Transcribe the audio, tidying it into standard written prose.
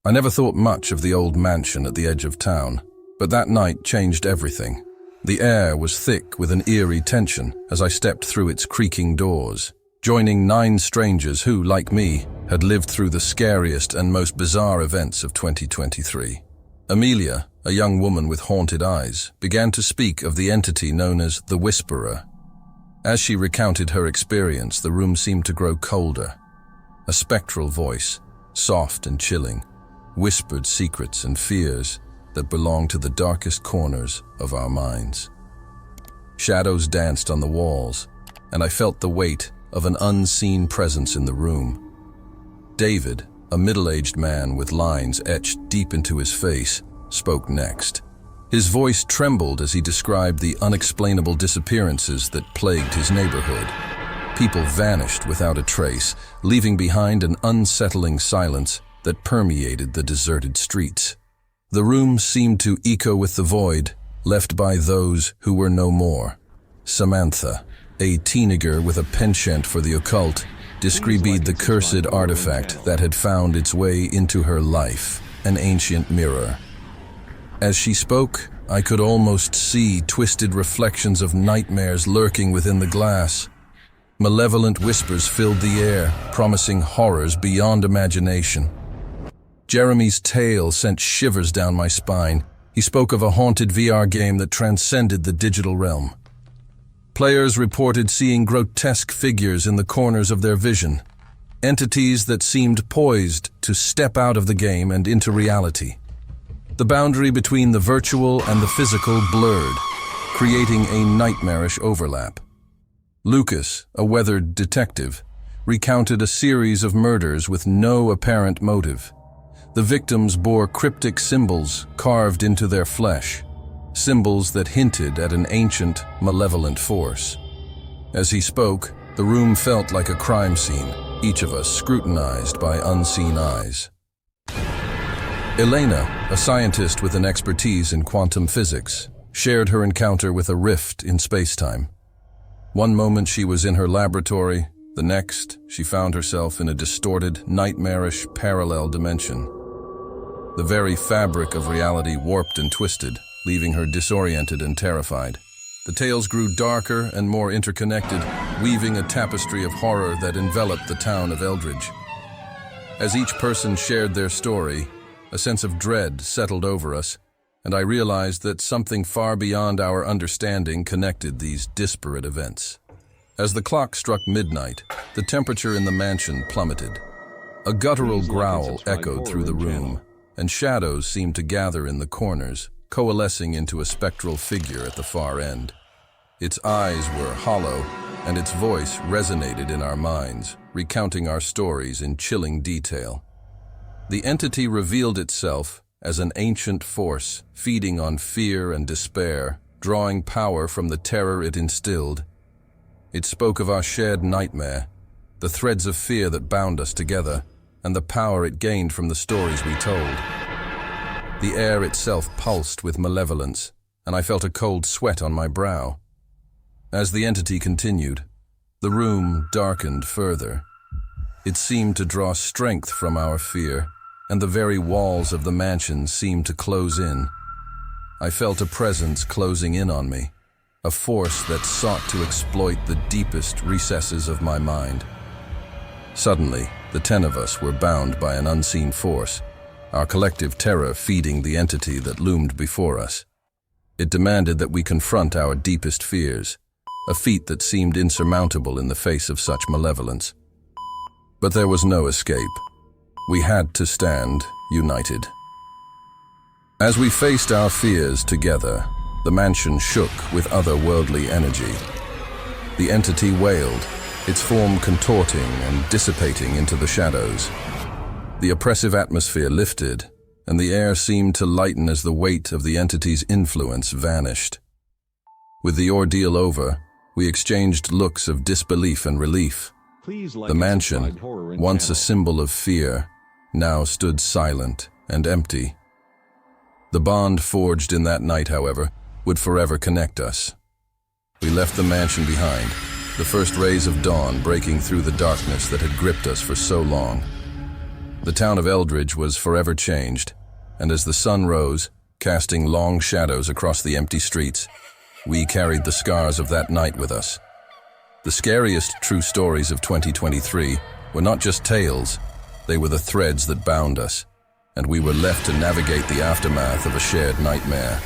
I never thought much of the old mansion at the edge of town, but that night changed everything. The air was thick with an eerie tension as I stepped through its creaking doors, joining 9 strangers who, like me, had lived through the scariest and most bizarre events of 2023. Amelia, a young woman with haunted eyes, began to speak of the entity known as the Whisperer. As she recounted her experience, the room seemed to grow colder. A spectral voice, soft and chilling, whispered secrets and fears that belonged to the darkest corners of our minds. Shadows danced on the walls, and I felt the weight of an unseen presence in the room. David, a middle-aged man with lines etched deep into his face, spoke next. His voice trembled as he described the unexplainable disappearances that plagued his neighborhood. People vanished without a trace, leaving behind an unsettling silence that permeated the deserted streets. The room seemed to echo with the void left by those who were no more. Samantha, a teenager with a penchant for the occult, described the cursed artifact that had found its way into her life, an ancient mirror. As she spoke, I could almost see twisted reflections of nightmares lurking within the glass. Malevolent whispers filled the air, promising horrors beyond imagination. Jeremy's tale sent shivers down my spine. He spoke of a haunted VR game that transcended the digital realm. Players reported seeing grotesque figures in the corners of their vision, entities that seemed poised to step out of the game and into reality. The boundary between the virtual and the physical blurred, creating a nightmarish overlap. Lucas, a weathered detective, recounted a series of murders with no apparent motive. The victims bore cryptic symbols carved into their flesh, symbols that hinted at an ancient, malevolent force. As he spoke, the room felt like a crime scene, each of us scrutinized by unseen eyes. Elena, a scientist with an expertise in quantum physics, shared her encounter with a rift in space-time. One moment she was in her laboratory, the next she found herself in a distorted, nightmarish parallel dimension. The very fabric of reality warped and twisted, leaving her disoriented and terrified. The tales grew darker and more interconnected, weaving a tapestry of horror that enveloped the town of Eldridge. As each person shared their story, a sense of dread settled over us, and I realized that something far beyond our understanding connected these disparate events. As the clock struck midnight, the temperature in the mansion plummeted. A guttural growl echoed through the room, and shadows seemed to gather in the corners, coalescing into a spectral figure at the far end. Its eyes were hollow, and its voice resonated in our minds, recounting our stories in chilling detail. The entity revealed itself as an ancient force, feeding on fear and despair, drawing power from the terror it instilled. It spoke of our shared nightmare, the threads of fear that bound us together, and the power it gained from the stories we told. The air itself pulsed with malevolence, and I felt a cold sweat on my brow. As the entity continued, the room darkened further. It seemed to draw strength from our fear, and the very walls of the mansion seemed to close in. I felt a presence closing in on me, a force that sought to exploit the deepest recesses of my mind. Suddenly, the 10 of us were bound by an unseen force, our collective terror feeding the entity that loomed before us. It demanded that we confront our deepest fears, a feat that seemed insurmountable in the face of such malevolence. But there was no escape. We had to stand united. As we faced our fears together, the mansion shook with otherworldly energy. The entity wailed, its form contorting and dissipating into the shadows. The oppressive atmosphere lifted, and the air seemed to lighten as the weight of the entity's influence vanished. With the ordeal over, we exchanged looks of disbelief and relief. The mansion, once a symbol of fear, now stood silent and empty. The bond forged in that night, however, would forever connect us. We left the mansion behind, the first rays of dawn breaking through the darkness that had gripped us for so long. The town of Eldridge was forever changed, and as the sun rose, casting long shadows across the empty streets, we carried the scars of that night with us. The scariest true stories of 2023 were not just tales, they were the threads that bound us, and we were left to navigate the aftermath of a shared nightmare.